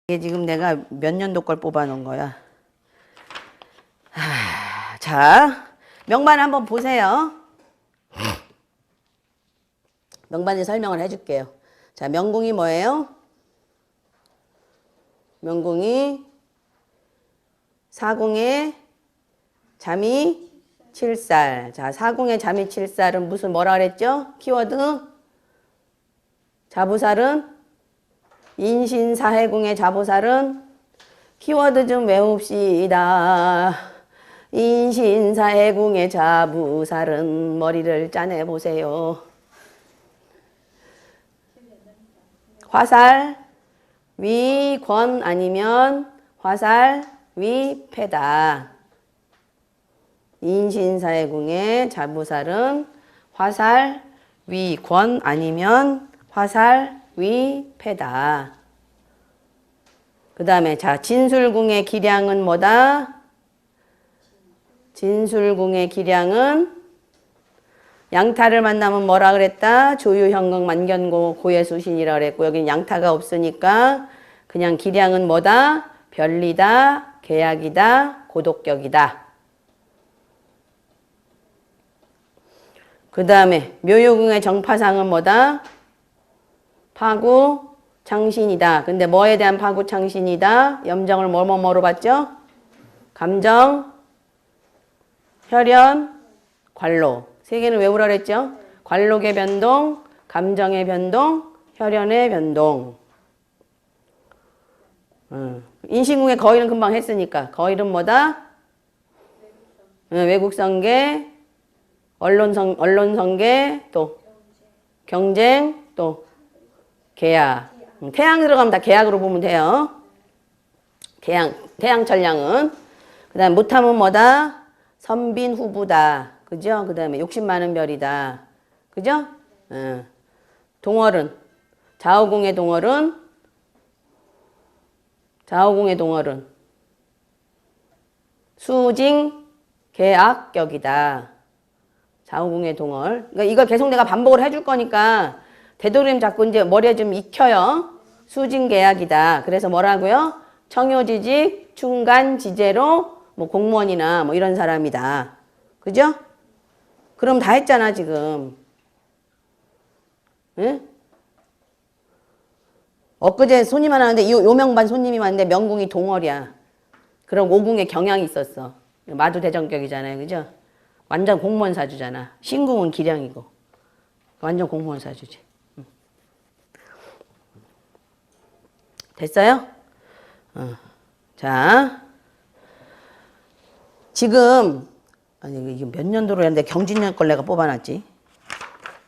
이게 지금 내가 몇 년도 걸 뽑아놓은 거야. 자, 명반 한번 보세요. 명반에 설명을 해줄게요. 자, 명궁이 뭐예요? 명궁이 사궁의 잠이 7살. 자, 사궁의 잠이 7살은 무슨 뭐라 그랬죠? 키워드? 자부살은? 인신사해궁의 자부살은? 키워드 좀 외웁시다. 인신사해궁의 자부살은 머리를 짜내보세요. 화살, 위권 아니면 화살, 위패다. 인신사해궁의 자부살은 화살, 위권 아니면 화살, 위패다. 그 다음에 자 진술궁의 기량은 뭐다? 진술궁의 기량은 양타를 만나면 뭐라 그랬다? 조유현극 만견고 고예수신이라 그랬고 여기는 양타가 없으니까 그냥 기량은 뭐다? 별리다, 계약이다, 고독격이다. 그 다음에 묘유궁의 정파상은 뭐다? 파구, 창신이다. 근데 뭐에 대한 파구, 창신이다? 염정을 뭐로 봤죠? 감정, 혈연, 관로. 세 개는 외우라 그랬죠? 관록의 변동, 감정의 변동, 혈연의 변동. 인신궁의 거일은 금방 했으니까. 거일은 뭐다? 외국성계, 언론성계, 또 경쟁, 또 계약. 태양 들어가면 다 계약으로 보면 돼요. 태양철량은. 그 다음 무탐은 뭐다? 선빈 후부다. 그죠? 그 다음에 욕심 많은 별이다. 그죠? 동월은. 좌우궁의 동월은. 수징 계악격이다. 좌우궁의 동월. 그러니까 이걸 계속 내가 반복을 해줄 거니까 되도록이면 자꾸 이제 머리에 좀 익혀요. 수징계약이다. 그래서 뭐라고요? 청요지직, 충간지제로 뭐 공무원이나 뭐 이런 사람이다. 그죠? 그럼 다 했잖아 지금. 응? 엊그제 손님 하나 왔는데 요 명반 손님이 왔는데 명궁이 동월이야. 그럼 오궁에 경향이 있었어. 마두대정격이잖아요. 그죠? 완전 공무원 사주잖아. 신궁은 기량이고. 완전 공무원 사주지. 됐어요? 자, 지금 아니 이게 몇 년도로 했는데 경진년 걸 내가 뽑아놨지.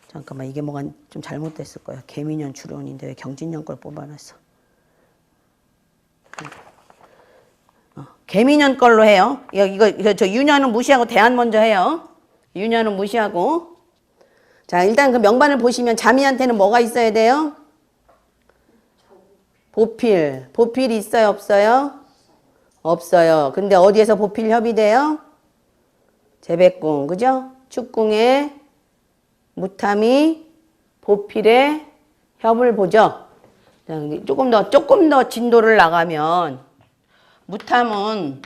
잠깐만 이게 뭐가 좀 잘못됐을 거야. 개미년 출연인데 왜 경진년 걸 뽑아놨어? 개미년 걸로 해요. 이거 저 유년은 무시하고 대안 먼저 해요. 유년은 무시하고. 자 일단 그 명반을 보시면 자미한테는 뭐가 있어야 돼요? 보필. 보필이 있어요? 없어요? 없어요. 근데 어디에서 보필 협의 돼요? 재백궁. 그죠? 축궁에 무탐이 보필의 협을 보죠. 조금 더 진도를 나가면 무탐은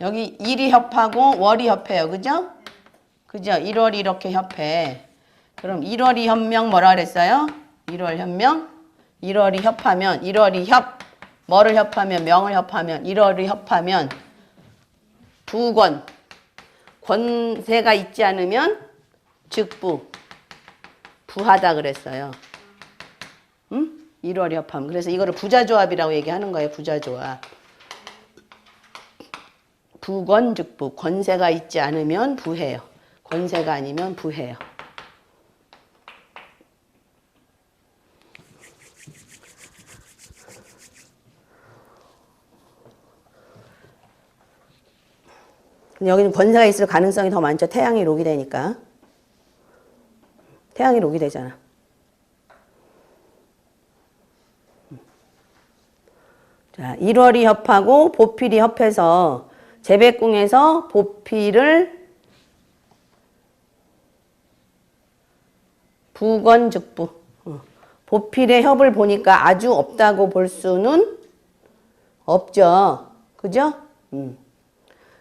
여기 일이 협하고 월이 협해요. 그죠? 그죠? 1월이 이렇게 협해. 그럼 1월이 협명 뭐라 그랬어요? 1월 협명? 1월이 협하면 1월이 뭐를 협하면 명을 협하면 1월이 협하면 부권 권세가 있지 않으면 즉부 부하다 그랬어요. 1월이 협하면. 그래서 이거를 부자조합이라고 얘기하는 거예요. 부자조합. 부권 즉부. 권세가 있지 않으면 부해요. 권세가 아니면 부해요. 여기는 권세가 있을 가능성이 더 많죠. 태양이 록이 되니까. 태양이 록이 되잖아. 자, 1월이 협하고 보필이 협해서 재백궁에서 보필을 부권즉부 보필의 협을 보니까 아주 없다고 볼 수는 없죠. 그죠?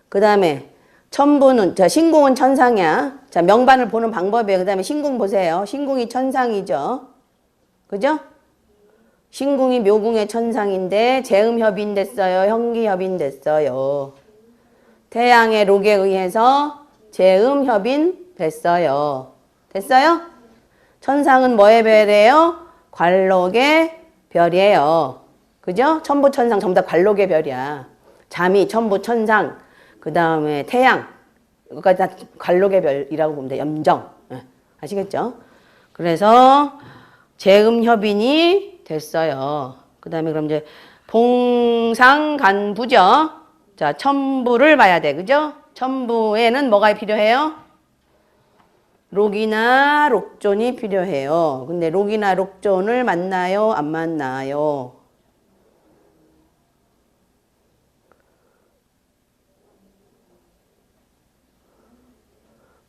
그 다음에 천부는, 자, 신궁은 천상이야. 자, 명반을 보는 방법이에요. 그 다음에 신궁 보세요. 신궁이 천상이죠. 그죠? 신궁이 묘궁의 천상인데 재음협인 됐어요. 형기협인 됐어요. 태양의 록에 의해서 재음협인 됐어요. 됐어요? 천상은 뭐의 별이에요? 관록의 별이에요. 그죠? 천부 천상 전부 다 관록의 별이야. 잠이 천부 천상, 그 다음에 태양, 이거까지 다 관록의 별이라고 보면 돼. 염정. 아시겠죠? 그래서 재음협인이 됐어요. 그 다음에 그럼 이제 봉상간부죠. 자, 천부를 봐야 돼. 그죠? 천부에는 뭐가 필요해요? 록이나 록존이 필요해요. 근데 록이나 록존을 만나요? 안 만나요?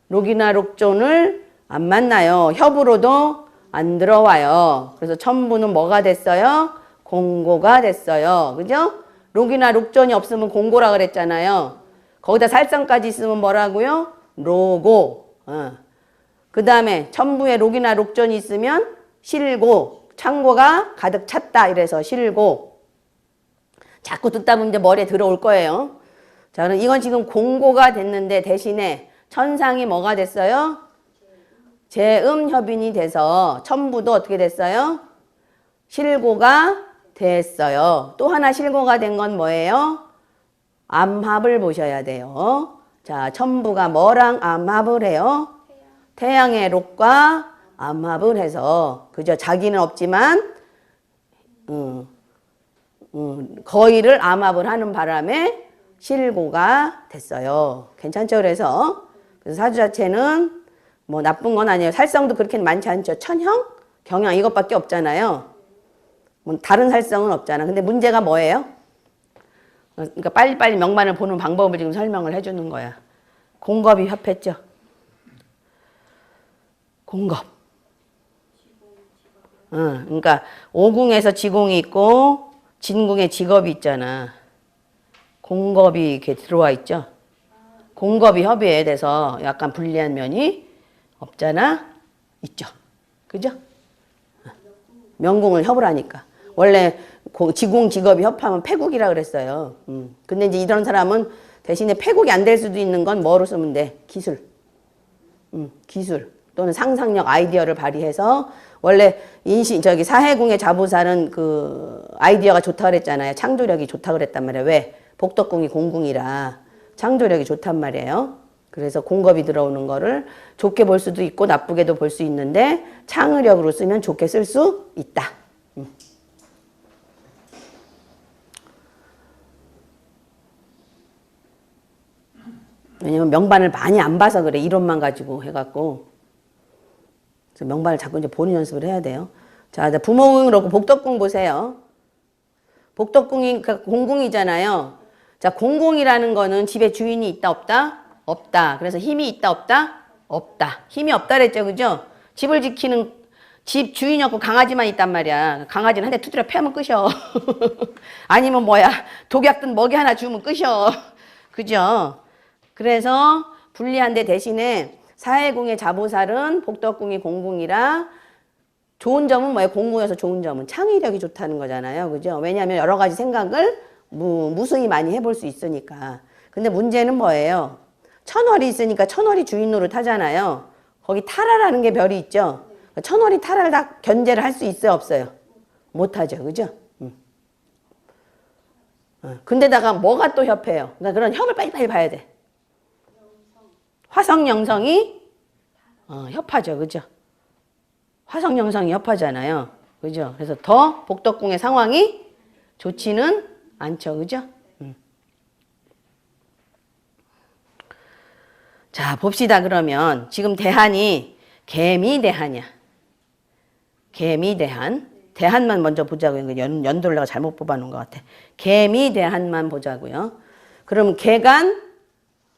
록이나 록존을 안 만나요. 협으로도 안 들어와요. 그래서 천부는 뭐가 됐어요? 공고가 됐어요. 그죠? 록이나 록존이 없으면 공고라 그랬잖아요. 거기다 살성까지 있으면 뭐라고요? 로고. 그 다음에 천부에 록이나 록존이 있으면 실고, 창고가 가득 찼다 이래서 실고. 자꾸 듣다 보면 이제 머리에 들어올 거예요. 자, 그럼 이건 지금 공고가 됐는데 대신에 천상이 뭐가 됐어요? 재음협인이 돼서 천부도 어떻게 됐어요? 실고가 됐어요. 또 하나 실고가 된 건 뭐예요? 암합을 보셔야 돼요. 자, 천부가 뭐랑 암합을 해요? 태양의 록과 암합을 해서, 그죠? 자기는 없지만 거의를 암합을 하는 바람에 실고가 됐어요. 괜찮죠? 그래서 사주 자체는 뭐 나쁜 건 아니에요. 살성도 그렇게 많지 않죠. 천형, 경향 이것밖에 없잖아요. 뭐 다른 살성은 없잖아. 근데 문제가 뭐예요? 그러니까 빨리빨리 명반을 보는 방법을 지금 설명을 해주는 거야. 공겁이 협했죠. 공겁. 그러니까 오궁에서 지공이 있고 진궁에 직업이 있잖아. 공겁이 이렇게 들어와 있죠. 공겁이 협의에 대해서 약간 불리한 면이 없잖아. 있죠. 그죠? 명궁을 협을 하니까. 원래 지공 직업이 협하면 패국이라 그랬어요. 근데 이제 이런 사람은 대신에 패국이 안 될 수도 있는 건 뭐로 쓰면 돼? 기술. 기술 또는 상상력, 아이디어를 발휘해서 원래 사해궁의 자부살은 그 아이디어가 좋다 그랬잖아요. 창조력이 좋다 그랬단 말이에요. 왜? 복덕궁이 공궁이라 창조력이 좋단 말이에요. 그래서 공겁이 들어오는 거를 좋게 볼 수도 있고 나쁘게도 볼 수 있는데 창의력으로 쓰면 좋게 쓸 수 있다. 왜냐면 명반을 많이 안 봐서 그래. 이론만 가지고 해갖고. 그래서 명반을 자꾸 이제 보는 연습을 해야 돼요. 자, 부모궁 그렇고 복덕궁 보세요. 복덕궁이 공궁이잖아요. 자, 공궁이라는 거는 집에 주인이 있다 없다? 없다. 그래서 힘이 있다 없다? 없다. 힘이 없다 그랬죠. 그죠? 집을 지키는 집 주인이 없고 강아지만 있단 말이야. 강아지는 한 대 두드려 패면 끝이여. 아니면 뭐야 독약든 먹이 하나 주면 끝이여. 그죠? 그래서 불리한데 대신에 사해궁의 자보살은 복덕궁이 공궁이라 좋은 점은 뭐예요? 공궁에서 좋은 점은 창의력이 좋다는 거잖아요. 그죠? 왜냐하면 여러 가지 생각을 무수히 많이 해볼 수 있으니까. 근데 문제는 뭐예요? 천월이 있으니까 천월이 주인 노릇하잖아요. 거기 타라라는 게 별이 있죠. 천월이 타라를 다 견제를 할 수 있어요? 없어요? 못하죠. 그죠? 근데다가 뭐가 또 협해요? 그러니까 그런 협을 빨리빨리 봐야 돼. 화성영성이 협하죠. 그죠? 화성영성이 협하잖아요. 그죠? 그래서 더 복덕궁의 상황이 좋지는 않죠. 그죠? 자, 봅시다. 그러면 지금 대한이 개미대한이야. 개미대한. 대한만 먼저 보자고요. 연도를 내가 잘못 뽑아놓은 것 같아. 개미대한만 보자고요. 그럼 개간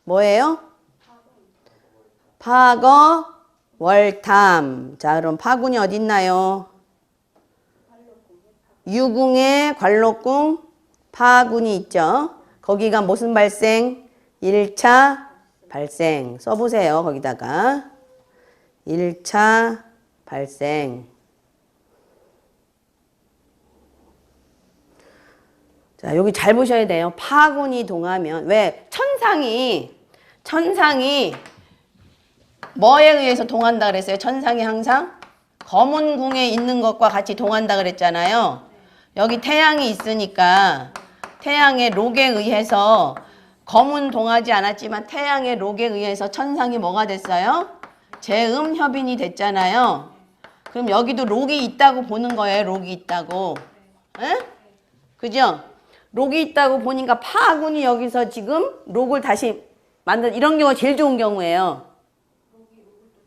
뭐예요? 파거 월탐. 자, 그럼 파군이 어디 있나요? 유궁에 관록궁 파군이 있죠. 거기가 무슨 발생? 1차 발생. 써보세요. 거기다가 1차 발생. 자, 여기 잘 보셔야 돼요. 파군이 동하면 왜 천상이 뭐에 의해서 동한다 그랬어요? 천상이 항상 검은 궁에 있는 것과 같이 동한다 그랬잖아요. 여기 태양이 있으니까 태양의 록에 의해서 검은 동하지 않았지만 태양의 록에 의해서 천상이 뭐가 됐어요? 재음협인이 됐잖아요. 그럼 여기도 록이 있다고 보는 거예요. 록이 있다고. 에? 그죠? 록이 있다고 보니까 파군이 여기서 지금 록을 다시 이런 경우가 제일 좋은 경우예요.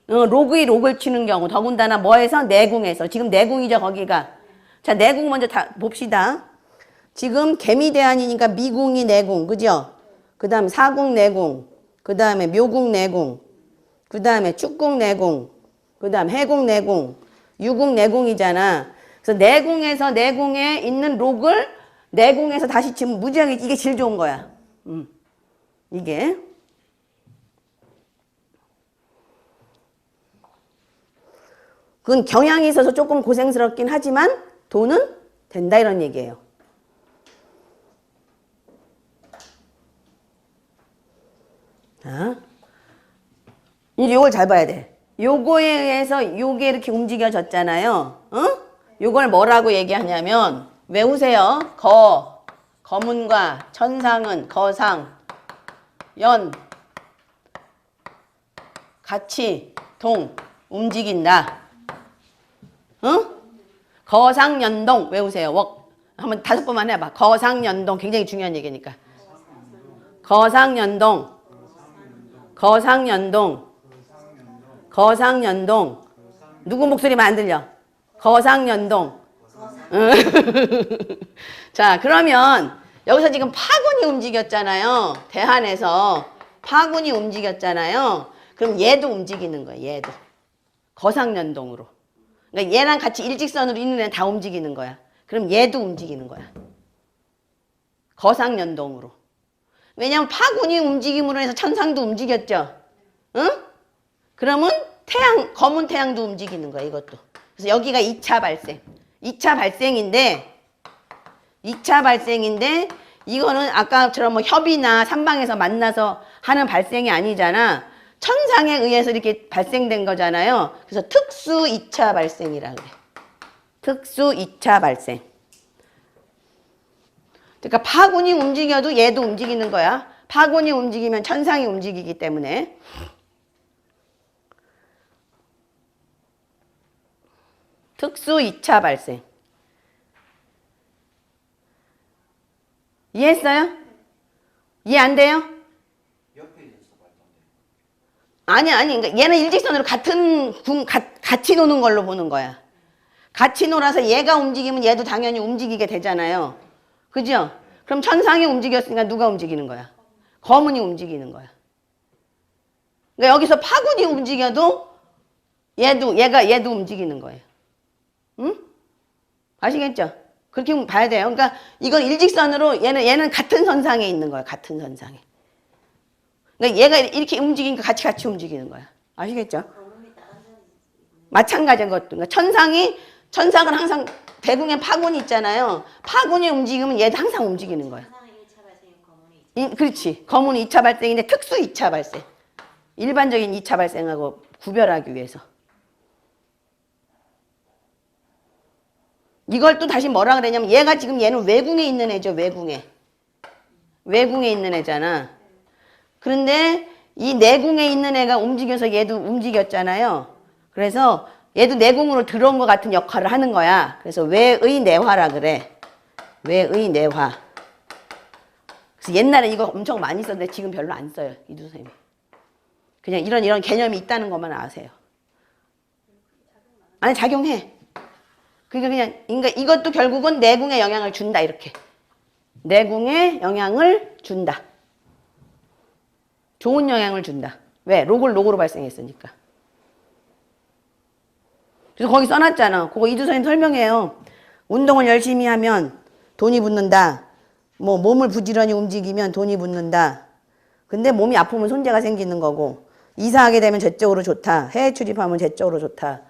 록이 록을 치는 경우. 더군다나 뭐에서? 내궁에서. 지금 내궁이죠, 거기가. 자, 내궁 먼저 다 봅시다. 지금 개미대안이니까 미궁이 내궁, 그죠? 그 다음 사궁 내궁, 그 다음에 묘궁 내궁, 그 다음에 축궁 내궁, 그 다음 해궁 내궁, 유궁 내궁이잖아. 그래서 내궁에서 내궁에 있는 록을 내궁에서 다시 치면 무지하게 이게 제일 좋은 거야. 이게. 그건 경향이 있어서 조금 고생스럽긴 하지만 돈은 된다 이런 얘기예요. 자, 이제 요걸 잘 봐야 돼. 요거에 의해서 요게 이렇게 움직여졌잖아요. 요걸 뭐라고 얘기하냐면 외우세요. 거문과 천상은 거상, 연, 같이, 동, 움직인다. 거상연동 외우세요. 한번 5번만 해봐. 거상연동 굉장히 중요한 얘기니까. 거상연동, 거상연동, 거상연동. 누구 목소리만 안 들려? 거상연동. 자, 그러면 여기서 지금 파군이 움직였잖아요. 대한에서 파군이 움직였잖아요. 그럼 얘도 움직이는 거예요. 얘도. 거상연동으로. 그러니까 얘랑 같이 일직선으로 있는 애는 다 움직이는 거야. 그럼 얘도 움직이는 거야. 거상연동으로. 왜냐하면 파군이 움직임으로 해서 천상도 움직였죠. 응? 그러면 검은 태양도 움직이는 거야, 이것도. 그래서 여기가 2차 발생. 2차 발생인데 이거는 아까처럼 뭐 협이나 삼방에서 만나서 하는 발생이 아니잖아. 천상에 의해서 이렇게 발생된 거잖아요. 그래서 특수 2차 발생이라 그래. 특수 2차 발생. 그러니까 파군이 움직여도 얘도 움직이는 거야. 파군이 움직이면 천상이 움직이기 때문에. 특수 2차 발생. 이해했어요? 이해 안 돼요? 아니. 그러니까 얘는 일직선으로 같이 노는 걸로 보는 거야. 같이 놀아서 얘가 움직이면 얘도 당연히 움직이게 되잖아요. 그죠? 그럼 천상이 움직였으니까 누가 움직이는 거야? 거문이 움직이는 거야. 그러니까 여기서 파군이 움직여도 얘도 움직이는 거예요. 응? 아시겠죠? 그렇게 봐야 돼요. 그러니까 이건 일직선으로 얘는 같은 선상에 있는 거야. 같은 선상에. 그러니까 얘가 이렇게 움직이니까 같이 움직이는 거야. 아시겠죠? 마찬가지인 것도. 그러니까 천상은 항상 대궁에 파군이 있잖아요. 파군이 움직이면 얘도 항상 움직이는 거야. 그렇지. 거문은 2차 발생인데 특수 2차 발생. 일반적인 2차 발생하고 구별하기 위해서. 이걸 또 다시 뭐라 그러냐면 얘는 외궁에 있는 애죠. 외궁에 있는 애잖아. 그런데 이 내궁에 있는 애가 움직여서 얘도 움직였잖아요. 그래서 얘도 내궁으로 들어온 것 같은 역할을 하는 거야. 그래서 외의 내화라 그래. 외의 내화. 그래서 옛날에 이거 엄청 많이 썼는데 지금 별로 안 써요. 이두 선생님이. 그냥 이런 개념이 있다는 것만 아세요. 아니 작용해. 그러니까 이것도 결국은 내궁에 영향을 준다 이렇게. 내궁에 영향을 준다. 좋은 영향을 준다. 왜? 록으로 발생했으니까. 그래서 거기 써놨잖아. 그거 이두 선생님 설명해요. 운동을 열심히 하면 돈이 붙는다. 뭐 몸을 부지런히 움직이면 돈이 붙는다. 근데 몸이 아프면 손재가 생기는 거고 이사하게 되면 재적으로 좋다. 해외 출입하면 재적으로 좋다.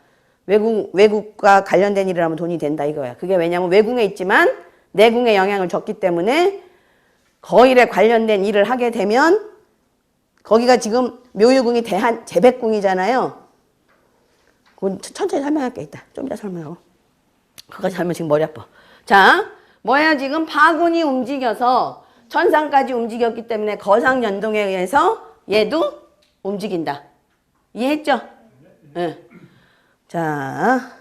외국과 관련된 일을 하면 돈이 된다 이거야. 그게 왜냐면 외궁에 있지만 내궁에 영향을 줬기 때문에 거일에 관련된 일을 하게 되면 거기가 지금 묘유궁이 대한 재백궁이잖아요. 그건 천천히 설명할게 이따. 좀 이따 설명하고. 그거까지 하면 지금 머리 아파. 자, 뭐야 지금 파군이 움직여서 천상까지 움직였기 때문에 거상연동에 의해서 얘도 움직인다. 이해했죠? 네. 자,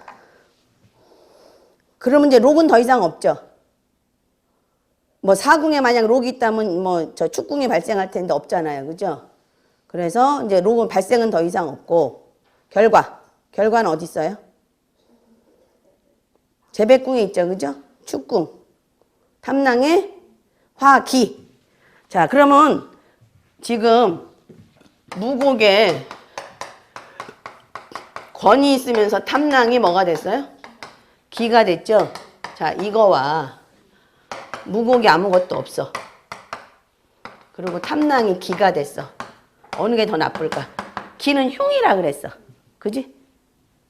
그러면 이제 록은 더 이상 없죠. 뭐 사궁에 만약 록이 있다면 뭐 저 축궁이 발생할 텐데 없잖아요. 그죠? 그래서 이제 록은 발생은 더 이상 없고 결과는 어디 있어요? 재백궁에 있죠. 그죠? 축궁. 탐낭의 화기. 자, 그러면 지금 무곡에 권이 있으면서 탐낭이 뭐가 됐어요? 기가 됐죠? 자, 이거와 무곡이 아무것도 없어. 그리고 탐낭이 기가 됐어. 어느 게 더 나쁠까? 기는 흉이라 그랬어. 그지?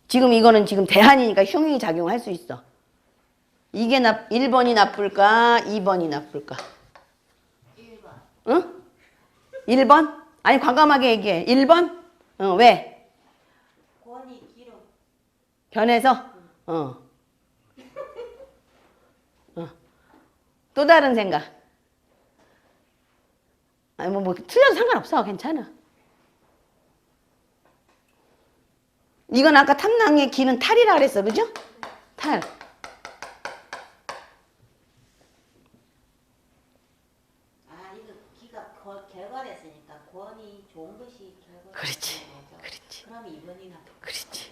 지금 이거는 지금 대한이니까 흉이 작용할 수 있어. 이게 1번이 나쁠까? 2번이 나쁠까? 1번. 응? 1번? 아니 과감하게 얘기해. 1번? 왜? 권이 기록. 변해서? 또 다른 생각. 아니 뭐 틀려도 상관없어. 괜찮아. 이건 아까 탐낭의 기는 탈이라 그랬어. 그죠? 탈. 아, 이거 기가 결과됐으니까 권이 좋은 것이 결과. 그렇지. 그렇지. 그럼 2번이나. 그렇지.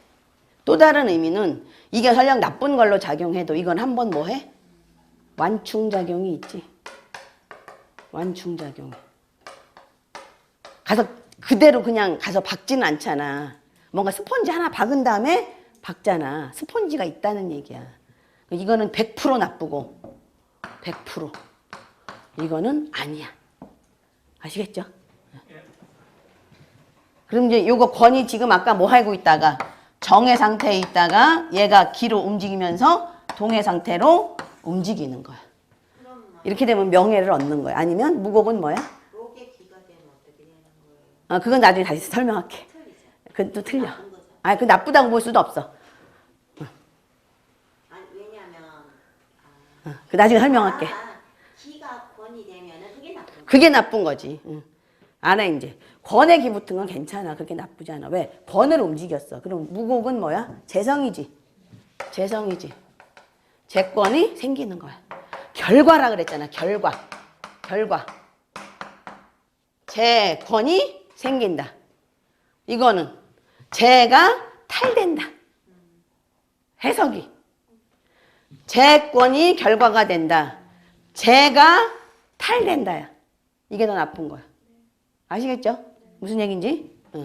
또 다른 의미는 이게 설령 나쁜 걸로 작용해도 이건 한번 뭐 해? 완충작용이 있지. 완충작용. 가서 그대로 그냥 가서 박지는 않잖아. 뭔가 스펀지 하나 박은 다음에 박잖아. 스펀지가 있다는 얘기야. 이거는 100% 나쁘고 100% 이거는 아니야. 아시겠죠? 그럼 이제 요거 권이 지금 아까 뭐 하고 있다가 정의 상태에 있다가 얘가 기로 움직이면서 동의 상태로 움직이는 거야. 이렇게 되면 명예를 얻는 거야. 아니면 무곡은 뭐야? 록의 기가 되면 어떻게 되는 거예요? 그건 나중에 다시 설명할게. 틀리죠. 그건 또 틀려. 나쁜 거죠. 그 나쁘다고 볼 수도 없어. 아니, 왜냐면 그 나중에 설명할게. 기가 권이 되면은 그게 나쁜 거. 그게 나쁜 거지. 알아 이제. 권의 기 붙은 건 괜찮아. 그렇게 나쁘지 않아. 왜? 권을 움직였어. 그럼 무곡은 뭐야? 재성이지. 재성이지. 재권이 생기는 거야. 결과라 그랬잖아. 결과. 재권이 생긴다. 이거는 재가 탈된다. 해석이. 재권이 결과가 된다. 재가 탈된다야. 이게 더 나쁜 거야. 아시겠죠? 무슨 얘기인지? 응.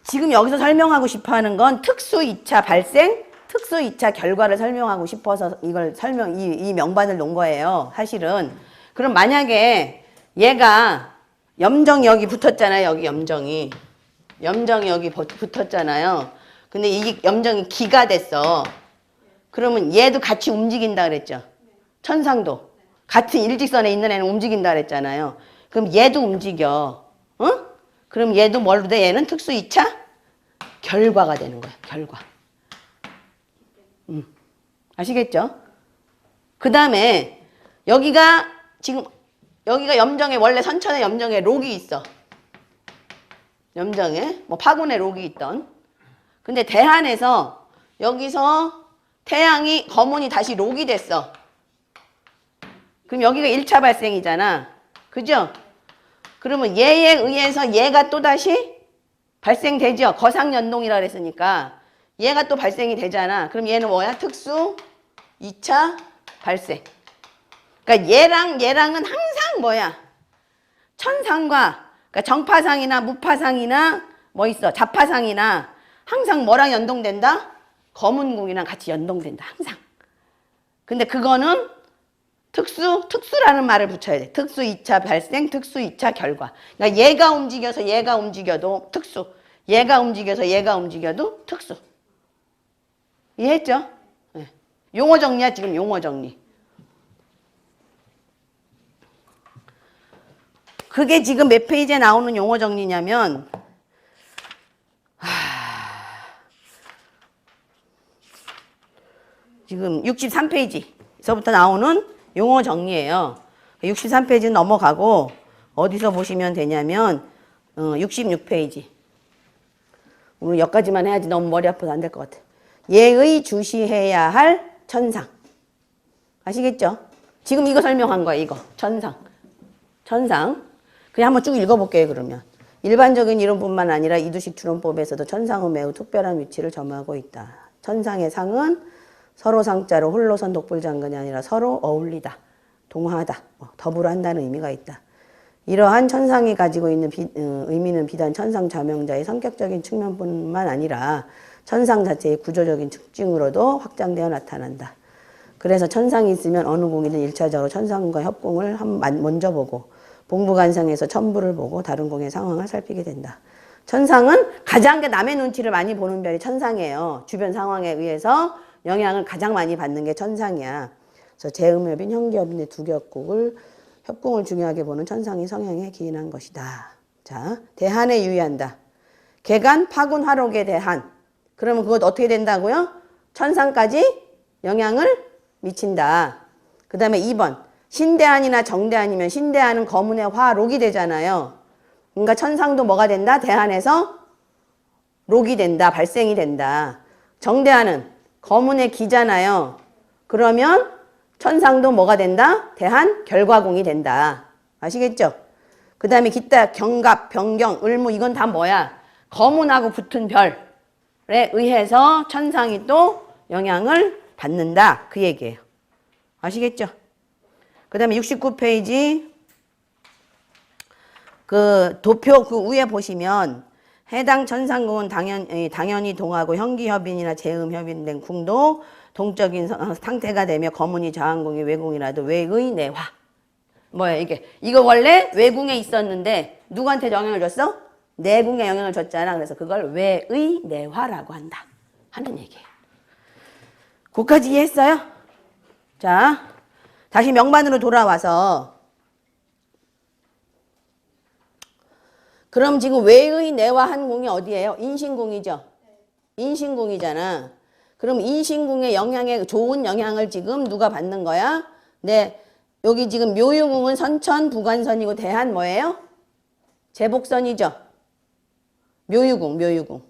지금 여기서 설명하고 싶어 하는 건 특수 2차 발생, 특수 2차 결과를 설명하고 싶어서 이걸 이 명반을 놓은 거예요. 사실은. 그럼 만약에 얘가 염정이 여기 붙었잖아요. 여기 염정이. 염정이 여기 붙었잖아요. 근데 이 염정이 기가 됐어. 그러면 얘도 같이 움직인다 그랬죠. 천상도. 같은 일직선에 있는 애는 움직인다 그랬잖아요. 그럼 얘도 움직여. 그럼 얘도 뭘로 돼? 얘는 특수 2차 결과가 되는 거야. 결과. 아시겠죠? 그 다음에 여기가 지금 여기가 염정에 원래 선천에 염정에 록이 있어. 염정에 뭐 파군에 록이 있던. 근데 대한에서 여기서 태양이 거문이 다시 록이 됐어. 그럼 여기가 1차 발생이잖아. 그죠? 그러면 얘에 의해서 얘가 또다시 발생되죠. 거상연동이라 그랬으니까 얘가 또 발생이 되잖아. 그럼 얘는 뭐야? 특수 2차 발생. 그러니까 얘랑은 항상 뭐야? 천상과 그러니까 정파상이나 무파상이나 뭐 있어? 자파상이나 항상 뭐랑 연동된다? 거문궁이랑 같이 연동된다. 항상. 근데 그거는 특수라는 말을 붙여야 돼. 특수 2차 발생, 특수 2차 결과. 그러니까 얘가 움직여서 얘가 움직여도 특수. 얘가 움직여서 얘가 움직여도 특수. 이해했죠? 네. 용어 정리야, 지금 용어 정리. 그게 지금 몇 페이지에 나오는 용어 정리냐면, 지금 63페이지서부터 나오는 용어 정리예요. 63페이지는 넘어가고 어디서 보시면 되냐면 66페이지. 오늘 여기까지만 해야지 너무 머리 아파서 안 될 것 같아. 예의 주시해야 할 천상. 아시겠죠? 지금 이거 설명한 거야, 이거. 천상. 그냥 한번 쭉 읽어볼게요, 그러면. 일반적인 이론뿐만 아니라 이두식 추론법에서도 천상은 매우 특별한 위치를 점하고 있다. 천상의 상은 서로 상자로 홀로선 독불장근이 아니라 서로 어울리다, 동화하다, 더불어 한다는 의미가 있다. 이러한 천상이 가지고 있는 의미는 비단 천상 자명자의 성격적인 측면뿐만 아니라 천상 자체의 구조적인 특징으로도 확장되어 나타난다. 그래서 천상이 있으면 어느 공이든 1차적으로 천상과 협공을 먼저 보고 봉부간성에서 천부를 보고 다른 공의 상황을 살피게 된다. 천상은 가장 남의 눈치를 많이 보는 별이 천상이에요. 주변 상황에 의해서 영향을 가장 많이 받는 게 천상이야. 그래서 재음협인, 형기협인의 두 협공을 중요하게 보는 천상이 성향에 기인한 것이다. 자, 대한에 유의한다. 개간, 파군, 화록에 대한. 그러면 그것 어떻게 된다고요? 천상까지 영향을 미친다. 그 다음에 2번. 신대한이나 정대한이면 신대한은 거문의 화록이 되잖아요. 그러니까 천상도 뭐가 된다? 대한에서 록이 된다. 발생이 된다. 정대한은 거문의 기잖아요. 그러면 천상도 뭐가 된다? 대한 결과공이 된다. 아시겠죠? 그 다음에 기타, 경갑, 변경, 을무 이건 다 뭐야? 거문하고 붙은 별에 의해서 천상이 또 영향을 받는다. 그 얘기예요. 아시겠죠? 그 다음에 69페이지 그 도표 그 위에 보시면 해당 천상궁은 당연히 동하고 형기협인이나 재음협인 된 궁도 동적인 상태가 되며 거문이 자한궁이 외궁이라도 외의 내화. 뭐야 이게? 이거 원래 외궁에 있었는데 누구한테 영향을 줬어? 내궁에 영향을 줬잖아. 그래서 그걸 외의 내화라고 한다. 하는 얘기예요. 그까지 이해했어요? 자, 다시 명반으로 돌아와서 그럼 지금 외의 내화한 궁이 어디예요? 인신궁이죠. 인신궁이잖아. 그럼 인신궁의 영향에 좋은 영향을 지금 누가 받는 거야? 네, 여기 지금 묘유궁은 선천 부관선이고 대한 뭐예요? 제복선이죠. 묘유궁.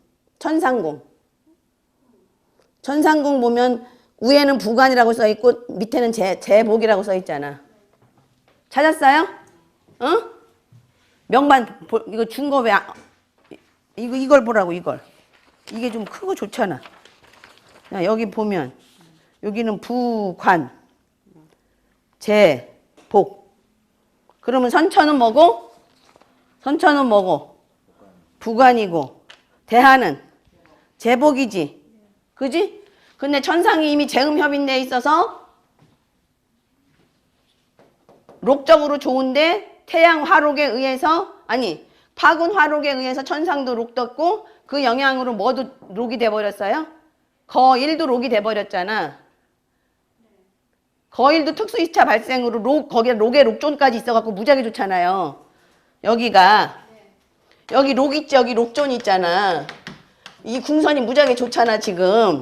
천상궁 보면 위에는 부관이라고 써 있고 밑에는 제복이라고 써 있잖아. 찾았어요? 어? 명반 이거 준 거 왜 이걸 보라고 이걸. 이게 좀 크고 좋잖아. 자, 여기 보면 여기는 부관, 제복. 그러면 선천은 뭐고? 부관이고 대한은 제복이지. 그지? 근데 천상이 이미 재음협인대에 있어서 록적으로 좋은데 태양 화록에 의해서 파군 화록에 의해서 천상도 록 떴고 그 영향으로 뭐도 록이 돼버렸어요? 거일도 록이 돼버렸잖아. 거일도 특수 2차 발생으로 거기에 록에 록존까지 있어갖고 무지하게 좋잖아요. 여기 록 있지, 여기 록존 있잖아. 이 궁선이 무지하게 좋잖아 지금.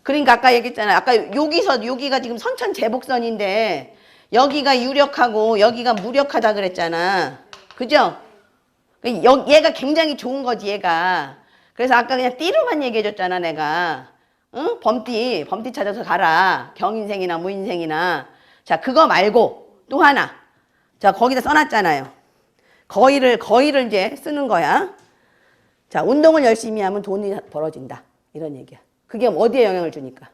그러니까 아까 얘기했잖아. 아까 여기가 지금 선천 제복선인데 여기가 유력하고 여기가 무력하다 그랬잖아. 그죠? 얘가 굉장히 좋은 거지 얘가. 그래서 아까 그냥 띠로만 얘기해줬잖아 내가. 응? 범띠 찾아서 가라. 경인생이나 무인생이나. 자, 그거 말고 또 하나. 자, 거기다 써놨잖아요. 거의를 이제 쓰는 거야. 자, 운동을 열심히 하면 돈이 벌어진다. 이런 얘기야. 그게 어디에 영향을 주니까?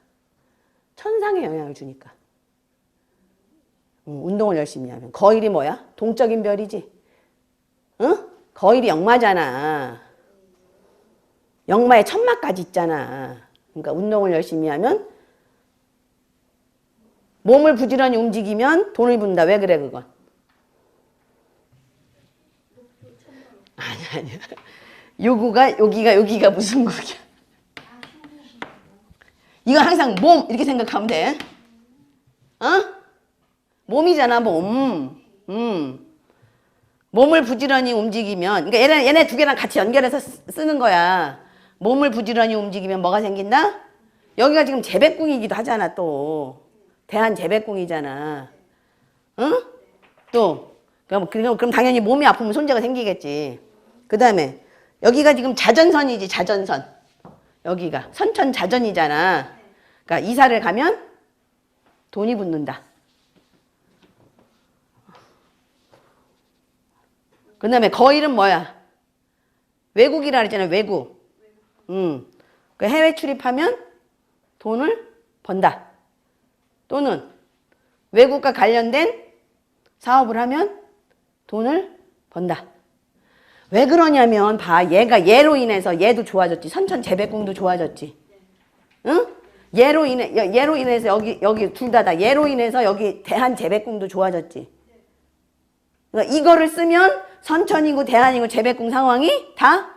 천상에 영향을 주니까. 운동을 열심히 하면. 거일이 뭐야? 동적인 별이지. 응? 거일이 역마잖아. 역마에 천마까지 있잖아. 그러니까 운동을 열심히 하면 몸을 부지런히 움직이면 돈을 번다. 왜 그래 그건? 아니야. 여기가 무슨 곡이야? 이건 항상 몸 이렇게 생각하면 돼. 어? 몸이잖아 몸. 몸을 부지런히 움직이면 그러니까 얘네 두 개랑 같이 연결해서 쓰는 거야. 몸을 부지런히 움직이면 뭐가 생긴다? 여기가 지금 재배궁이기도 하잖아 또. 대한재배궁이잖아. 응? 또 그럼 당연히 몸이 아프면 손재가 생기겠지. 그 다음에 여기가 지금 자전선이지 자전선. 여기가 선천자전이잖아. 그러니까 이사를 가면 돈이 붙는다. 그 다음에 거일은 뭐야? 외국이라 그랬잖아 외국. 그 해외 출입하면 돈을 번다. 또는 외국과 관련된 사업을 하면 돈을 번다. 왜 그러냐면 봐. 얘로 인해서 얘도 좋아졌지. 선천재배궁도 좋아졌지. 응? 얘로 인해서 여기 둘 다 얘로 인해서 여기 대한재배궁도 좋아졌지. 그러니까 이거를 쓰면 선천이고 대한이고 재배궁 상황이 다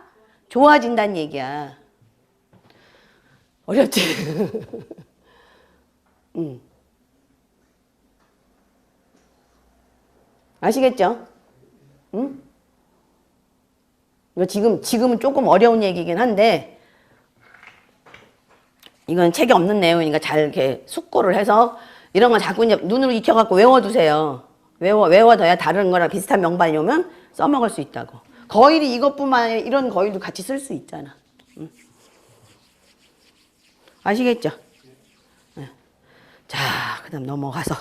좋아진다는 얘기야. 어렵지? 아시겠죠? 응? 이거 지금은 조금 어려운 얘기긴 한데, 이건 책에 없는 내용이니까 잘 이렇게 숙고를 해서 이런 거 자꾸 이제 눈으로 익혀갖고 외워두세요. 외워둬야 다른 거랑 비슷한 명반이 오면 써먹을 수 있다고. 거일이 이것뿐만 아니라 이런 거일도 같이 쓸 수 있잖아. 응? 아시겠죠? 네. 자, 그 다음 넘어가서.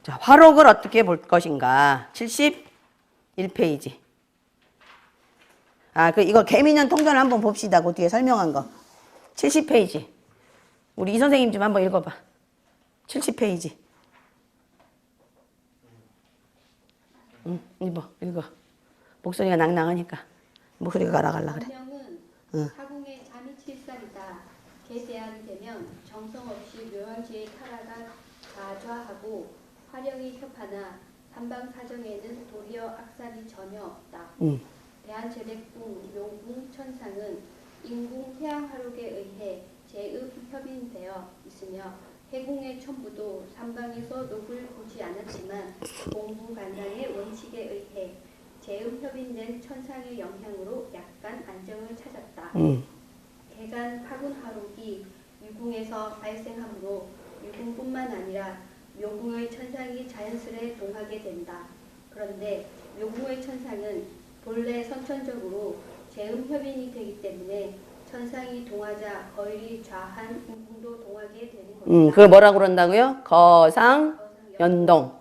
자, 화록을 어떻게 볼 것인가. 71페이지. 이거 개미년 통전을 한번 봅시다. 그 뒤에 설명한 거. 70페이지. 우리 이 선생님 좀 한번 읽어봐. 70페이지. 읽어. 목소리가 낭낭하니까. 목소리가 가라갈라 그래. 원명은 사궁의 잠이 7살이다. 개대안이 되면 정성 없이 묘양지의 타라가 좌좌하고 화령이 협하나 삼방사정에는 도리어 악살이 전혀 없다. 대한재백궁 용궁 천상은 인궁 태양화록에 의해 제읍협인되어 있으며 해궁의 천부도 삼방에서 녹을 보지 않았지만 공부간단의 원칙에 의해 제읍협인된 천상의 영향으로 약간 안정을 찾았다. 개간 파군화록이 유궁에서 발생하므로 유궁뿐만 아니라 묘궁의 천상이 자연스레 동하게 된다. 그런데 묘궁의 천상은 본래 선천적으로 제음협인이 되기 때문에 천상이 동하자 거일이 좌한 인궁도 동하게 되는 것이다. 그걸 뭐라고 그런다고요? 거상연동.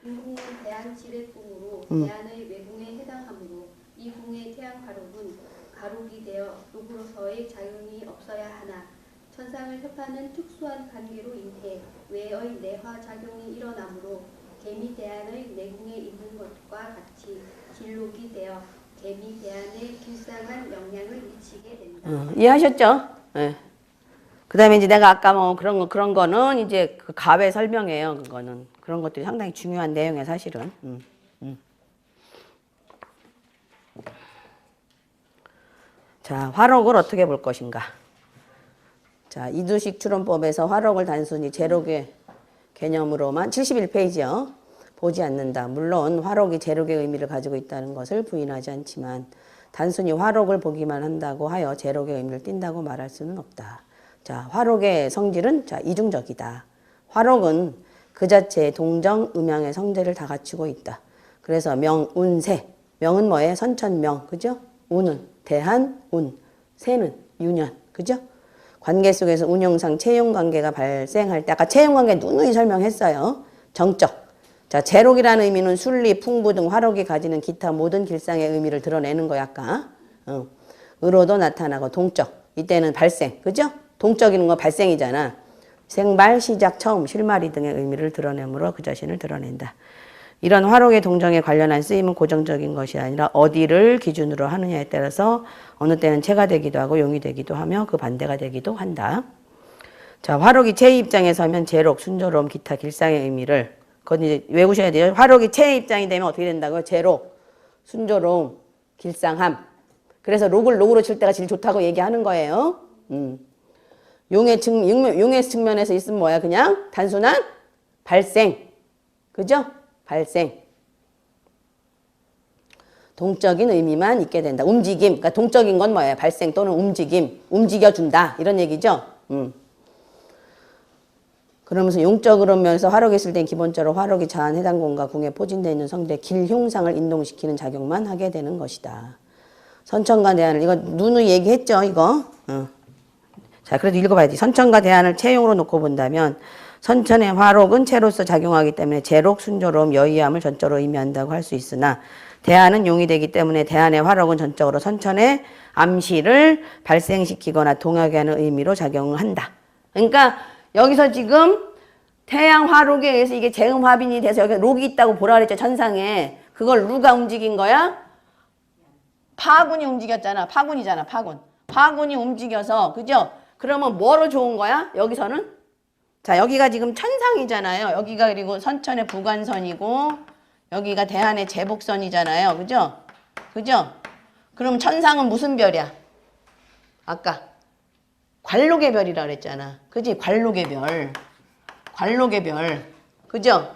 인궁은 대한지례궁으로 대한의 외궁에 해당하므로 이 궁의 태양화록은 가록이 되어 녹으로서의 작용이 없어야 하나 천상을 협하는 특수한 관계로 인해 외의 내화작용이 일어나므로 개미 대안의 내궁에 있는 것과 같이 진록이 되어 개미 대안에 길상한 영향을 미치게 된다. 이해하셨죠? 네. 그 다음에 이제 내가 아까 뭐 그런 거는 이제 그 가외 설명이에요. 그거는. 그런 것들이 상당히 중요한 내용이에요, 사실은. 자, 화록을 어떻게 볼 것인가. 자, 이두식 추론법에서 화록을 단순히 제록의 개념으로만 71페이지요. 보지 않는다. 물론 화록이 제록의 의미를 가지고 있다는 것을 부인하지 않지만 단순히 화록을 보기만 한다고 하여 제록의 의미를 띈다고 말할 수는 없다. 자, 화록의 성질은 이중적이다. 화록은 그 자체의 동정, 음양의 성질을 다 갖추고 있다. 그래서 명, 운, 세. 명은 뭐예요? 선천명. 그죠? 운은 대한, 운. 세는 유년. 그죠? 관계 속에서 운용상 채용관계가 발생할 때 아까 채용관계 누누이 설명했어요. 정적. 자, 제록이라는 의미는 순리, 풍부 등 화록이 가지는 기타 모든 길상의 의미를 드러내는 거야 아까. 으로도 나타나고 동적. 이때는 발생. 그죠? 동적이는 거 발생이잖아. 생발, 시작, 처음, 실마리 등의 의미를 드러내므로 그 자신을 드러낸다. 이런 화록의 동정에 관련한 쓰임은 고정적인 것이 아니라 어디를 기준으로 하느냐에 따라서 어느 때는 체가 되기도 하고 용이 되기도 하며 그 반대가 되기도 한다. 자, 화록이 체의 입장에 서면 제록, 순조로움, 기타, 길상의 의미를 그건 이제 외우셔야 돼요. 화록이 체의 입장이 되면 어떻게 된다고요? 제록, 순조로움, 길상함. 그래서 록을 록으로 칠 때가 제일 좋다고 얘기하는 거예요. 용의 측면에서 있으면 뭐야? 그냥 단순한 발생. 그죠? 발생. 동적인 의미만 있게 된다. 움직임. 그러니까 동적인 건 뭐예요? 발생 또는 움직임. 움직여준다. 이런 얘기죠. 그러면서 용적으로 면에서 화록이 있을 땐 기본적으로 화록이 자한 해당 공과 궁에 포진되어 있는 성대 길흉상을 인동시키는 작용만 하게 되는 것이다. 선천과 대안을 이거 누누이 얘기했죠. 이거. 자, 그래도 읽어봐야지. 선천과 대안을 체용으로 놓고 본다면 선천의 화록은 체로서 작용하기 때문에 제록, 순조로움, 여의함을 전적으로 의미한다고 할 수 있으나 대안은 용이 되기 때문에 대안의 화록은 전적으로 선천의 암시를 발생시키거나 동하게 하는 의미로 작용을 한다. 그러니까 여기서 지금 태양 화록에 의해서 이게 재음화빈이 돼서 여기 록이 있다고 보라 그랬죠. 천상에. 그걸 누가 움직인 거야? 파군이 움직였잖아. 파군이잖아. 파군. 파군이 움직여서 그죠? 그러면 뭐로 좋은 거야? 여기서는? 자, 여기가 지금 천상이잖아요. 여기가 그리고 선천의 부관선이고 여기가 대한의 제복선이잖아요. 그죠? 그죠? 그럼 천상은 무슨 별이야? 아까 관록의 별이라 그랬잖아. 그지? 관록의 별. 관록의 별. 그죠?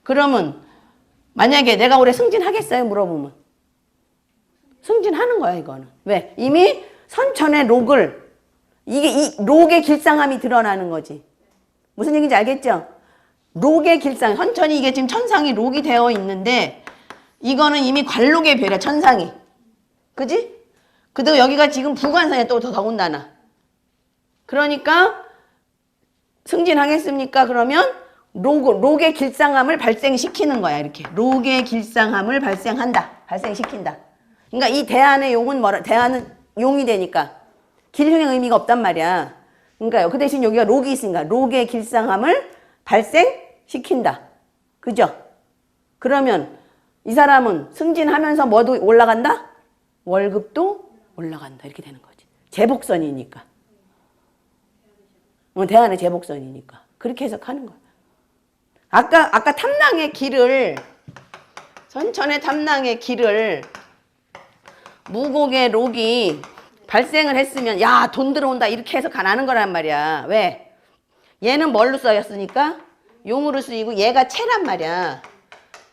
그러면 만약에 내가 올해 승진하겠어요? 물어보면. 승진하는 거야, 이거는. 왜? 이미 선천의 록을 이 록의 길상함이 드러나는 거지. 무슨 얘기인지 알겠죠? 록의 길상, 선천이 이게 지금 천상이 록이 되어 있는데 이거는 이미 관록의 별이야, 천상이. 그지? 그리고 여기가 지금 부관선에 또 더군다나. 그러니까 승진하겠습니까? 그러면 록의 길상함을 발생시키는 거야, 이렇게. 록의 길상함을 발생시킨다. 그러니까 이 대안의 용은 뭐라? 대안은 용이 되니까 길흉의 의미가 없단 말이야. 그러니까요. 그 대신 여기가 록이 있으니까 록의 길상함을 발생시킨다. 그죠? 그러면 이 사람은 승진하면서 뭐도 올라간다? 월급도 올라간다. 이렇게 되는 거지. 제복선이니까. 대안의 제복선이니까. 그렇게 해석하는 거야. 아까 탐낭의 길을, 선천의 탐낭의 길을 무곡의 록이 발생을 했으면 야, 돈 들어온다 이렇게 해석 안 하는 거란 말이야. 왜? 얘는 뭘로 써였으니까? 용으로 쓰이고 얘가 체란 말이야.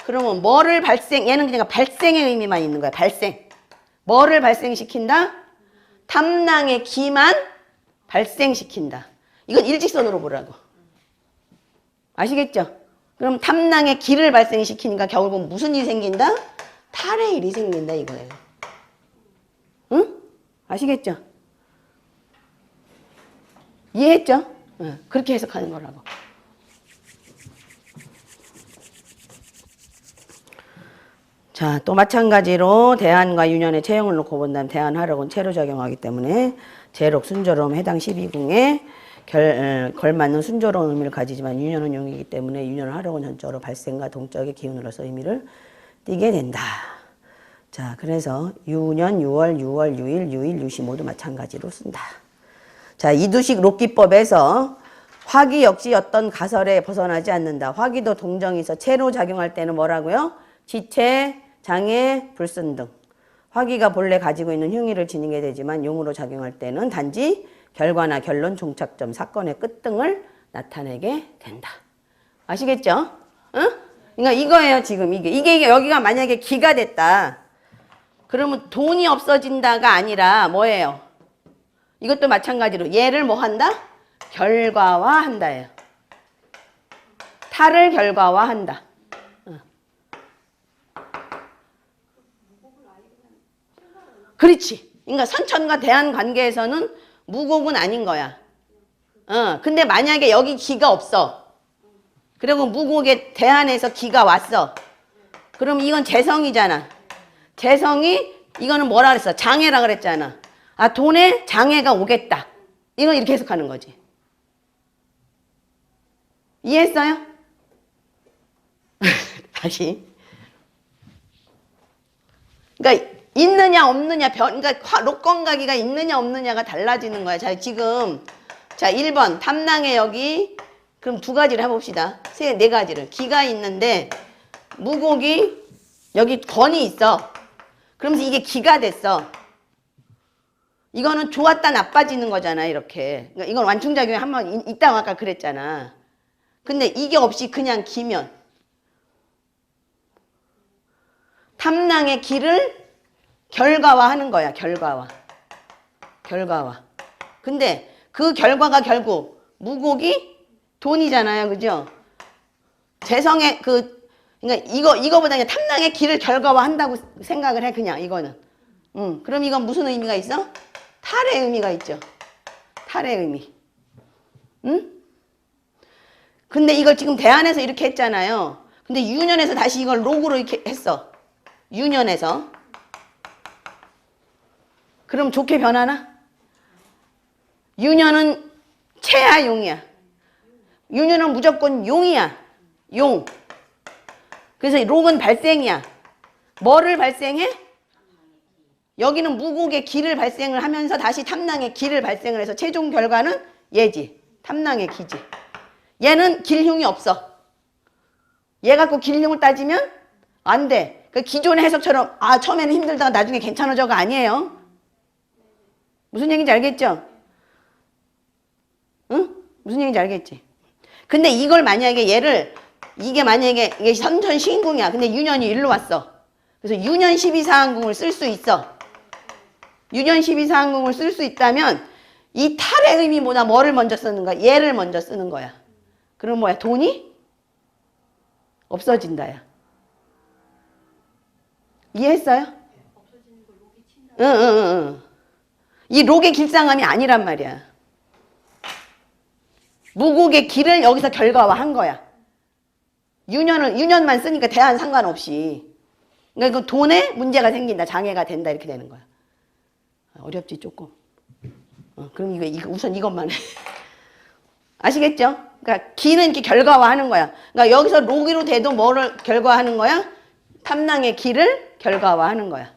그러면 뭐를 얘는 그냥 발생의 의미만 있는 거야. 발생. 뭐를 발생시킨다? 탐낭의 기만 발생시킨다. 이건 일직선으로 보라고. 아시겠죠? 그럼 탐낭의 기를 발생시키니까 결국 무슨 일이 생긴다? 탈의 일이 생긴다 이거예요. 응? 아시겠죠? 이해했죠? 응, 그렇게 해석하는 거라고. 자, 또 마찬가지로 대안과 윤현의 체형을 놓고 본다면 대안 화록은 체로 작용하기 때문에 제록, 순조로움 해당 12궁에 걸맞는 순조로운 의미를 가지지만 윤현은 용이기 때문에 윤현은 화록은 전적으로 발생과 동적의 기운으로서 의미를 띠게 된다. 자, 그래서 유년, 유월, 유월, 유일, 유일, 유시 모두 마찬가지로 쓴다. 자, 이두식 록기법에서 화기 역시 어떤 가설에 벗어나지 않는다. 화기도 동정이 있어 체로 작용할 때는 뭐라고요? 지체, 장애, 불순 등. 화기가 본래 가지고 있는 흉의를 지니게 되지만 용으로 작용할 때는 단지 결과나 결론, 종착점, 사건의 끝 등을 나타내게 된다. 아시겠죠? 응? 그러니까 이거예요, 지금 이게 여기가 만약에 기가 됐다. 그러면 돈이 없어진다가 아니라 뭐예요? 이것도 마찬가지로 얘를 뭐 한다? 결과화한다예요. 탈을 결과화한다. 그렇지. 그러니까 선천과 대안 관계에서는 무곡은 아닌 거야. 근데 만약에 여기 기가 없어. 그리고 무곡의 대안에서 기가 왔어. 그럼 이건 재성이잖아. 재성이 이거는 뭐라 그랬어? 장애라 그랬잖아. 아, 돈에 장애가 오겠다. 이건 이렇게 해석하는 거지. 이해했어요? 다시. 그러니까 있느냐 없느냐 그러니까 록건가기가 있느냐 없느냐가 달라지는 거야. 자, 지금 자 1번 탐낭의 여기 그럼 두 가지를 해봅시다. 네 가지를. 기가 있는데 무곡이 여기 건이 있어. 그러면서 이게 기가 됐어. 이거는 좋았다 나빠지는 거잖아. 이렇게. 그러니까 이건 완충작용이 한번 있다고 아까 그랬잖아. 근데 이게 없이 그냥 기면 탐낭의 기를 결과화하는 거야. 결과화. 근데 그 결과가 결국 무곡이 돈이잖아요. 그죠? 재성의 그러니까 이거보다 그냥 탐낭의 기를 결과화한다고 생각을 해. 그냥 이거는. 그럼 이건 무슨 의미가 있어? 탈의 의미가 있죠. 탈의 의미. 응? 근데 이걸 지금 대안에서 이렇게 했잖아요. 근데 유년에서 다시 이걸 록으로 이렇게 했어. 유년에서. 그럼 좋게 변하나? 유년은 채야 용이야. 유년은 무조건 용이야. 용. 그래서 록은 발생이야. 뭐를 발생해? 여기는 무곡의 기를 발생을 하면서 다시 탐낭의 기를 발생을 해서 최종 결과는 얘지. 탐낭의 기지. 얘는 길흉이 없어. 얘 갖고 길흉을 따지면 안 돼. 그 기존의 해석처럼 처음에는 힘들다가 나중에 괜찮아져가 아니에요. 무슨 얘기인지 알겠죠? 응? 무슨 얘기인지 알겠지? 근데 이걸 만약에 이게 만약에 이게 선천 시인궁이야. 근데 유년이 일로 왔어. 그래서 유년 12사항궁을 쓸 수 있어. 유년 12사항궁을 쓸 수 있다면 이 탈의 의미보다 뭐를 먼저 쓰는 거야? 얘를 먼저 쓰는 거야. 그럼 뭐야? 돈이 없어진다야. 이해했어요? 응. 이 록의 길상함이 아니란 말이야. 무곡의 길을 여기서 결과화한 거야. 유년만 쓰니까 대안 상관없이. 그러니까 그 돈에 문제가 생긴다, 장애가 된다 이렇게 되는 거야. 어렵지 조금. 그럼 우선 이것만 해. 아시겠죠? 그러니까 기는 이렇게 결과화하는 거야. 그러니까 여기서 록으로 돼도 뭐를 결과하는 거야? 탐낭의 기를 결과화하는 거야.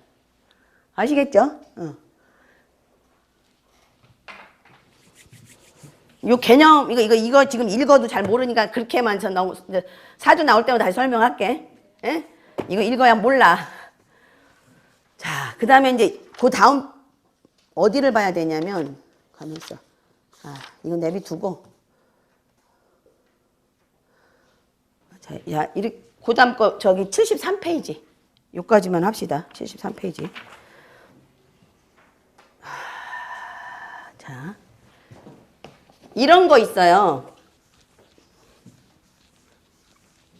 아시겠죠? 요 개념 이거 지금 읽어도 잘 모르니까 그렇게만 사주 나올 때마다 다시 설명할게. 예? 이거 읽어야 몰라. 자, 그 다음에 이제 그 다음 어디를 봐야 되냐면 가만 있어. 이거 내비두고. 자, 그 다음 거 저기 73페이지. 요까지만 합시다. 73페이지. 자. 이런 거 있어요.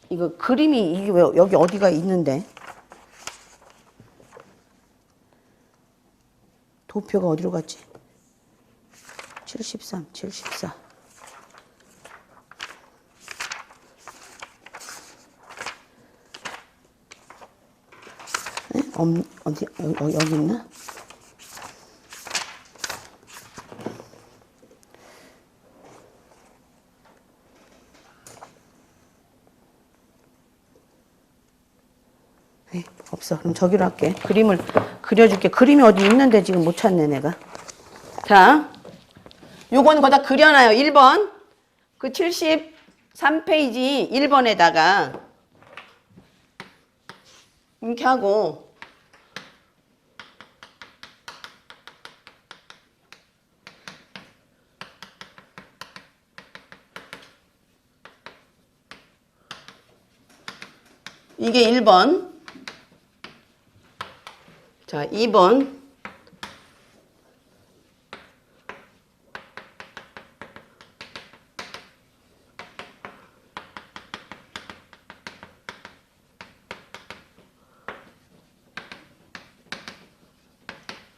이거 그림이 이게 왜 여기 어디가 있는데? 도표가 어디로 갔지? 73, 74. 네? 어디 여기 있나? 네, 없어. 그럼 저기로 할게. 그림을 그려줄게. 그림이 어디 있는데 지금 못 찾네, 내가. 자, 요거는 거기다 그려놔요. 1번. 그 73페이지 1번에다가 이렇게 하고 이게 1번. 자, 2번.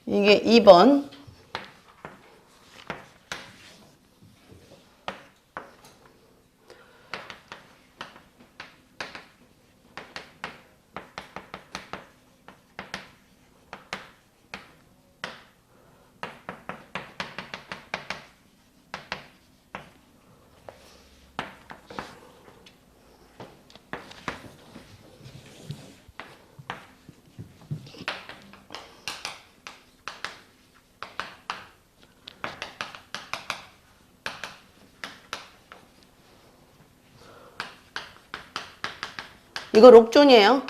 이게 2번. 이거 록존이에요.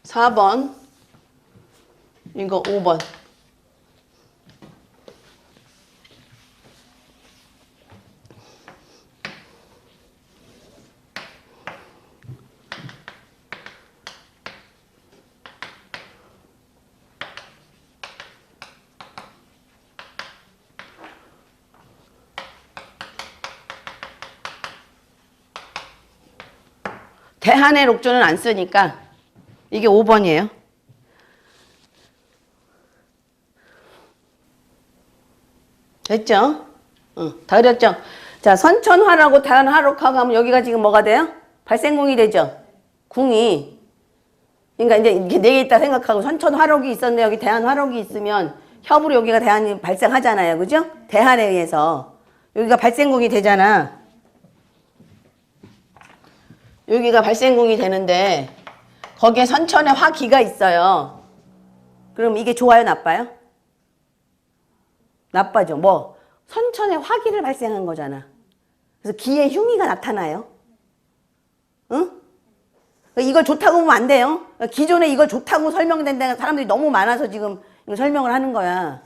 4번. 이거 5번. 대한의 록존은 안 쓰니까 이게 5번이에요. 됐죠? 다 그렸죠? 자, 선천화라고 대한화록하고 하면 여기가 지금 뭐가 돼요? 발생궁이 되죠? 궁이. 그러니까 이제 이렇게 4개 있다 생각하고 선천화록이 있었는데 여기 대한화록이 있으면 협으로 여기가 대한이 발생하잖아요. 그죠? 대한에 의해서. 여기가 발생궁이 되잖아. 여기가 발생궁이 되는데 거기에 선천에 화기가 있어요. 그럼 이게 좋아요, 나빠요? 나빠죠. 뭐 선천에 화기를 발생한 거잖아. 그래서 기의 흉의가 나타나요. 응? 이걸 좋다고 보면 안 돼요. 기존에 이걸 좋다고 설명된 데가 사람들이 너무 많아서 지금 이거 설명을 하는 거야.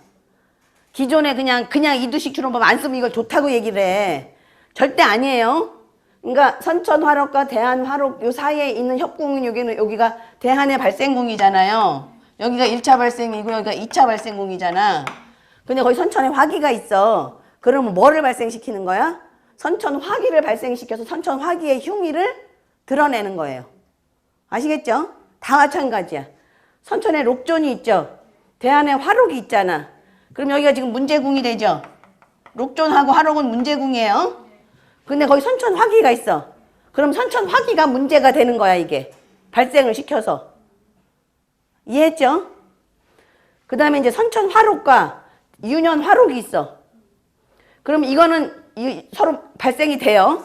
기존에 그냥 이두식처럼 보면 안 쓰면 이걸 좋다고 얘기를 해. 절대 아니에요. 그러니까 선천화록과 대한화록 요 사이에 있는 협궁은 여기가 대한의 발생궁이잖아요. 여기가 1차 발생이고 여기가 2차 발생궁이잖아. 근데 거기 선천에 화기가 있어. 그러면 뭐를 발생시키는 거야? 선천 화기를 발생시켜서 선천 화기의 흉의를 드러내는 거예요. 아시겠죠? 다 마찬가지야. 선천에 록존이 있죠. 대한에 화록이 있잖아. 그럼 여기가 지금 문제궁이 되죠. 록존하고 화록은 문제궁이에요. 근데 거기 선천 화기가 있어. 그럼 선천 화기가 문제가 되는 거야, 이게. 발생을 시켜서. 이해했죠? 그 다음에 이제 선천 화록과 유년 화록이 있어. 그럼 이거는 서로 발생이 돼요.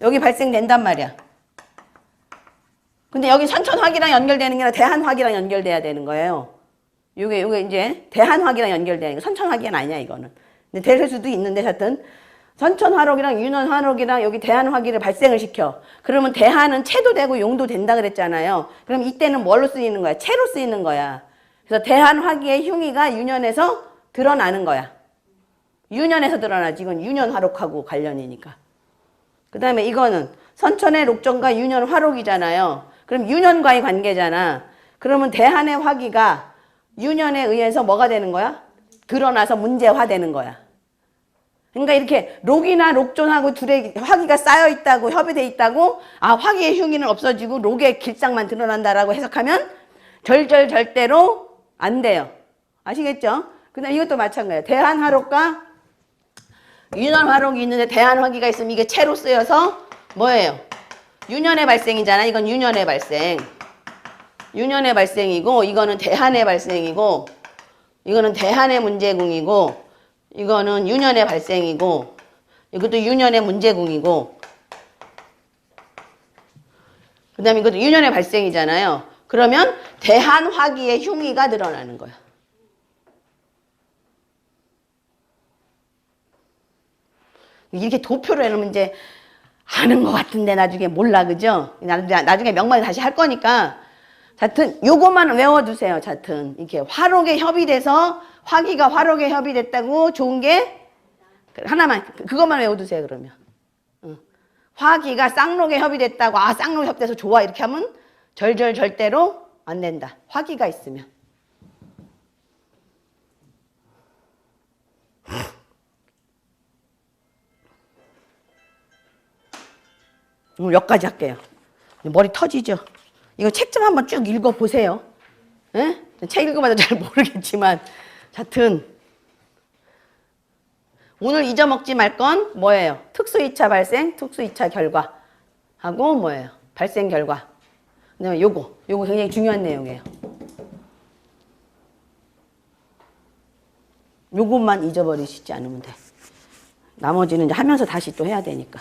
여기 발생된단 말이야. 근데 여기 선천 화기랑 연결되는 게 아니라 대한 화기랑 연결돼야 되는 거예요. 요게 이제 대한 화기랑 연결되는 거. 선천 화기는 아니야, 이거는. 근데 될 수도 있는데, 하여튼. 선천 화록이랑 유년 화록이랑 여기 대한 화기를 발생을 시켜. 그러면 대한은 체도 되고 용도 된다 그랬잖아요. 그럼 이때는 뭘로 쓰이는 거야? 체로 쓰이는 거야. 그래서 대한 화기의 흉의가 유년에서 드러나는 거야. 유년에서 드러나지. 이건 유년 화록하고 관련이니까. 그 다음에 이거는 선천의 록존과 유년 화록이잖아요. 그럼 유년과의 관계잖아. 그러면 대한의 화기가 유년에 의해서 뭐가 되는 거야? 드러나서 문제화되는 거야. 그러니까 이렇게 록이나 록존하고 둘의 화기가 쌓여 있다고, 협의돼 있다고, 아, 화기의 흉의는 없어지고 록의 길상만 드러난다라고 해석하면 절대로 안 돼요. 아시겠죠? 그다음 이것도 마찬가지예요. 대한화록과 유년화록이 있는데 대한화기가 있으면 이게 체로 쓰여서 뭐예요? 유년의 발생이잖아. 이건 유년의 발생. 유년의 발생이고, 이거는 대한의 발생이고, 이거는 대한의 문제궁이고, 이거는 유년의 발생이고, 이것도 유년의 문제궁이고, 그 다음에 이것도 유년의 발생이잖아요. 그러면 대한화기의 흉의가 드러나는 거야. 이렇게 도표를 해놓으면 이제 아는 것 같은데 나중에 몰라, 그죠? 나중에 명만에 다시 할 거니까. 하여튼 요것만 외워두세요. 하여튼 이렇게 화록에 협의돼서 화기가 화록에 협의됐다고 좋은 게 하나만, 그것만 외워두세요. 그러면 화기가 쌍록에 협의됐다고, 아, 쌍록에 협의돼서 좋아, 이렇게 하면 절대로 안 된다. 화기가 있으면. 오늘 여기까지 할게요. 머리 터지죠? 이거 책 좀 한번 쭉 읽어보세요. 예? 책 읽어봐도 잘 모르겠지만, 하여튼 오늘 잊어먹지 말 건 뭐예요? 특수 2차 발생, 특수 2차 결과 하고 뭐예요? 발생 결과. 그다음에 요거 굉장히 중요한 내용이에요. 요것만 잊어버리시지 않으면 돼. 나머지는 이제 하면서 다시 또 해야 되니까.